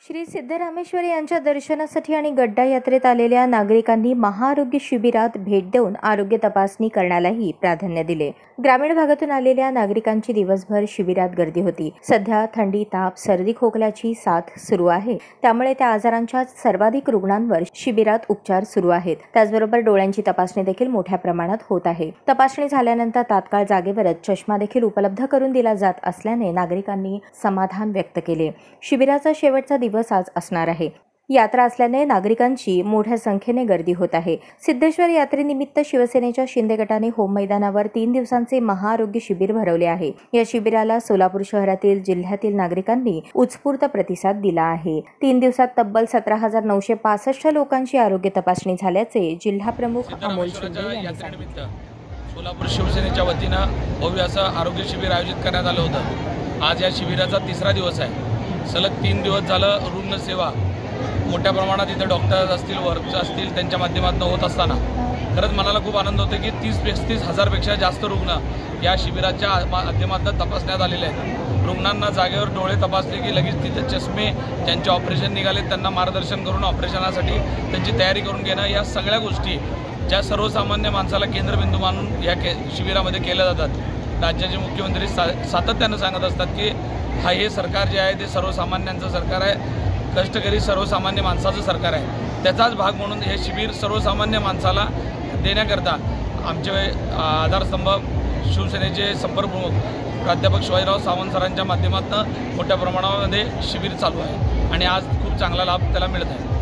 श्री सिद्धरामेश्वर यांच्या दर्शनासाठी आणि गड्डा यात्रेत आलेल्या नागरिकांनी महाआरोग्य शिबिरात भेट देऊन आरोग्य तपासणी करण्यालाही प्राधान्य दिले। ग्रामीण भागातून आलेल्या नागरिकांची दिवसभर शिबिरात गर्दी होती। सध्या थंडी, ताप, सर्दी, खोकल्याची साथ सुरू आहे, त्यामुळे त्या आजारांच्या सर्वाधिक रुग्णांवर शिबिरात उपचार सुरू आहेत। त्याचबरोबर डोळ्यांची तपासणी देखील मोठ्या प्रमाणात होत आहे। तपासणी झाल्यानंतर तात्काळ जागेवरच चष्मा देखील उपलब्ध करून दिला जात असल्याने नागरिकांनी समाधान व्यक्त केले। शिबिराचा शेवटचा दिवस आज असणार आहे। यात्रा असल्याने नागरिकांची मोठ्या संख्येने गर्दी होत आहे। सिद्धेश्वर यात्रेनिमित्त शिवसेनेच्या शिंदे गटाने होम मैदानावर 3 दिवसांचे महाआरोग्य शिबिर भरवले आहे। या शिबिराला सोलापूर शहरातील जिल्ह्यातील नागरिकांनी उत्स्फूर्त प्रतिसाद दिला आहे। 3 दिवसात तब्बल 17,965 लोकांची आरोग्य तपासणी झाल्याचे जिल्हा प्रमुख अमोल शिंदे यांनी सांगितले। सोलापूर शिवसेनेच्या वतीनं भव्य असं आरोग्य शिबिर आयोजित करण्यात आलं होतं। आज या शिबिराचा तिसरा दिवस आहे। सलग 3 दिवस झालं रुग्णसेवा मोठ्या प्रमाणात इथे डॉक्टर्स असतील, वर्कर्स असतील, त्यांच्या माध्यमातून होत असताना खरंच मनाला खूप आनंद होतो की 30-35 हजारपेक्षा जास्त रुग्ण या शिबिराच्या माध्यमातून तपासण्यात आलेले आहेत। रुग्णांना जागेवर डोळे तपासले की लगेच तिथे चष्मे, ज्यांचे ऑपरेशन निघाले त्यांना मार्गदर्शन करून ऑपरेशनासाठी त्यांची तयारी करून घेणं, या सगळ्या गोष्टी ज्या सर्वसामान्य माणसाला केंद्रबिंदू मानून या शिबिरामध्ये केल्या जातात। राज्याचे मुख्यमंत्री सातत्यानं सांगत असतात की हे सरकार जे आहे ते सर्वसामान्यांचं सरकार आहे, कष्टकरी सर्वसामान्य माणसाचं सरकार आहे। त्याचाच भाग म्हणून हे शिबिर सर्वसामान्य माणसाला देण्याकरता आमचे आधारस्तंभ शिवसेनेचे संपर्क प्रमुख प्राध्यापक शिवाजीराव सावंत सरांच्या माध्यमातून मोठ्या प्रमाणामध्ये शिबिर चालू आहे आणि आज खूप चांगला लाभ त्याला मिळत आहे।